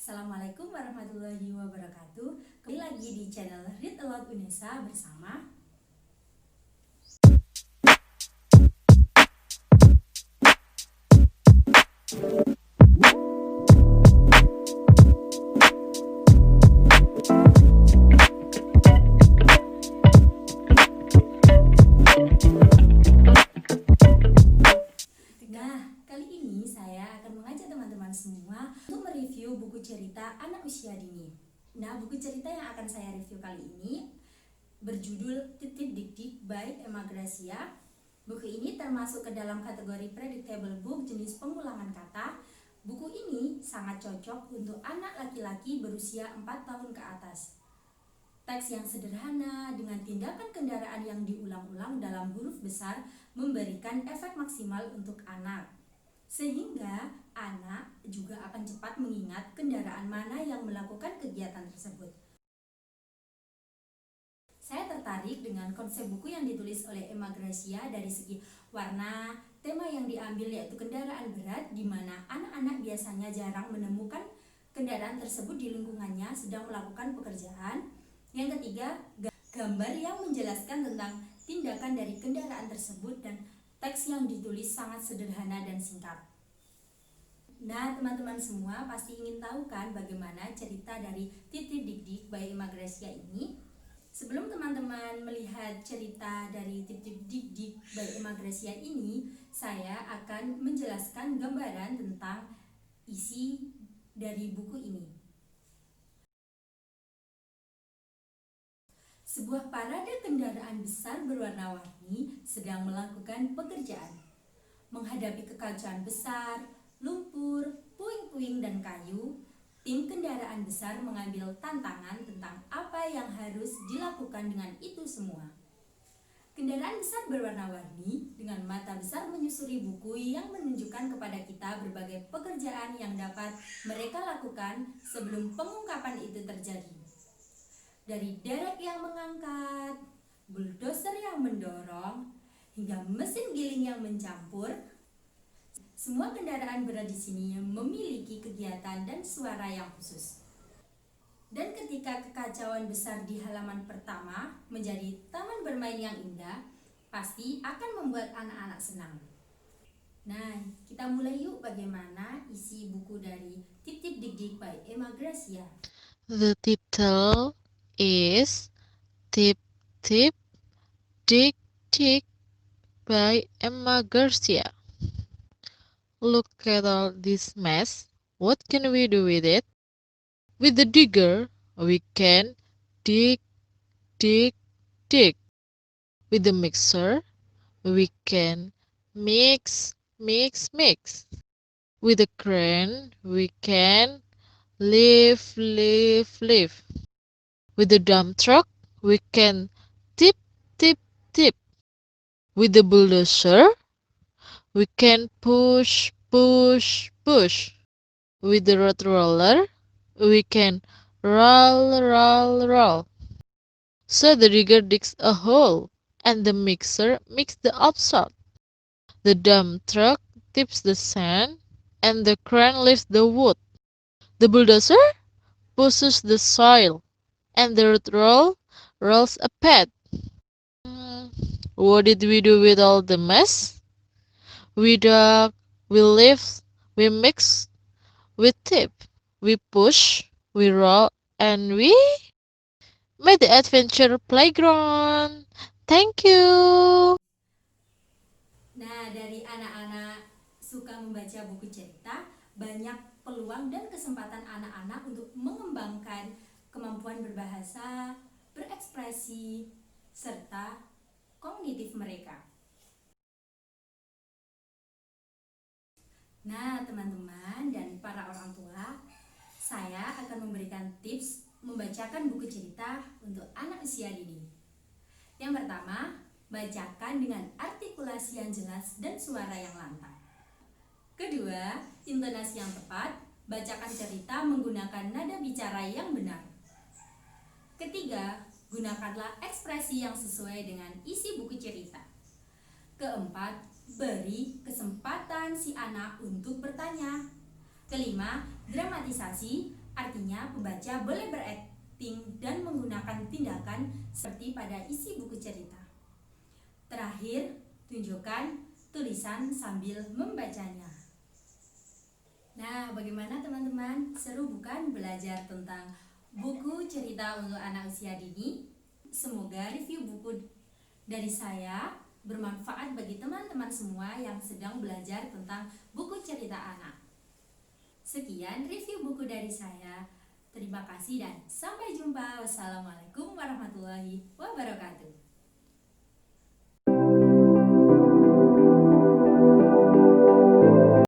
Assalamualaikum warahmatullahi wabarakatuh. Kembali lagi di channel Read Aloud Unesa bersama kali ini saya akan mengajak teman-teman semua untuk mereview buku cerita anak usia dini. Buku cerita yang akan saya review kali ini berjudul Titip Dik-Dik by Emma Gracia. Buku ini termasuk ke dalam kategori predictable book jenis pengulangan kata. Buku ini sangat cocok untuk anak laki-laki berusia 4 tahun ke atas. Teks yang sederhana dengan tindakan kendaraan yang diulang-ulang dalam huruf besar memberikan efek maksimal untuk anak. Sehingga anak juga akan cepat mengingat kendaraan mana yang melakukan kegiatan tersebut. Saya tertarik dengan konsep buku yang ditulis oleh Emma Gracia dari segi warna, tema yang diambil yaitu kendaraan berat, di mana anak-anak biasanya jarang menemukan kendaraan tersebut di lingkungannya sedang melakukan pekerjaan. Yang ketiga, gambar yang menjelaskan tentang tindakan dari kendaraan tersebut, dan teks yang ditulis sangat sederhana dan singkat. Teman-teman semua pasti ingin tahu kan bagaimana cerita dari Titip Dik-Dik by Emma Gracia ini? Sebelum teman-teman melihat cerita dari Titip Dik-Dik by Emma Gracia ini, saya akan menjelaskan gambaran tentang isi dari buku ini. Sebuah parade kendaraan besar berwarna-warni sedang melakukan pekerjaan. Menghadapi kekacauan besar, lumpur, puing-puing dan kayu, tim kendaraan besar mengambil tantangan tentang apa yang harus dilakukan dengan itu semua. Kendaraan besar berwarna-warni dengan mata besar menyusuri buku yang menunjukkan kepada kita berbagai pekerjaan yang dapat mereka lakukan sebelum pengungkapan itu terjadi. Dari derek yang mengangkat, bulldozer yang mendorong, hingga mesin giling yang mencampur, semua kendaraan berat di sini memiliki kegiatan dan suara yang khusus. Dan ketika kekacauan besar di halaman pertama menjadi taman bermain yang indah, pasti akan membuat anak-anak senang. Kita mulai yuk bagaimana isi buku dari Titip Dik-Dik by Emma Gracia. The title is Tip Tip Dig Dig by Emma Garcia. Look at all this mess. What can we do with it? With the digger, we can dig, dig, dig. With the mixer, we can mix, mix, mix. With the crane, we can lift, lift, lift. With the dump truck, we can tip, tip, tip. With the bulldozer, we can push, push, push. With the road roller, we can roll, roll, roll. So the digger digs a hole, and the mixer makes the upshot. The dump truck tips the sand, and the crane lifts the wood. The bulldozer pushes the soil, and the road rolls a path. What did we do with all the mess? We dug, we lift, we mix, we tip, we push, we roll, and we made the adventure playground. Thank you. Dari anak-anak suka membaca buku cerita, banyak peluang dan kesempatan anak-anak untuk mengembangkan kemampuan berbahasa, berekspresi, serta kognitif mereka. Teman-teman dan para orang tua, saya akan memberikan tips membacakan buku cerita untuk anak usia dini. Yang pertama, bacakan dengan artikulasi yang jelas dan suara yang lantang. Kedua, intonasi yang tepat, bacakan cerita menggunakan nada bicara yang benar. Ketiga, gunakanlah ekspresi yang sesuai dengan isi buku cerita. Keempat, beri kesempatan si anak untuk bertanya. Kelima, dramatisasi Artinya, pembaca boleh berakting dan menggunakan tindakan seperti pada isi buku cerita. Terakhir, tunjukkan tulisan sambil membacanya. Nah, bagaimana teman-teman? Seru bukan belajar tentang buku cerita untuk anak usia dini? Semoga review buku dari saya bermanfaat bagi teman-teman semua yang sedang belajar tentang buku cerita anak. Sekian review buku dari saya. Terima kasih dan sampai jumpa. Wassalamualaikum warahmatullahi wabarakatuh.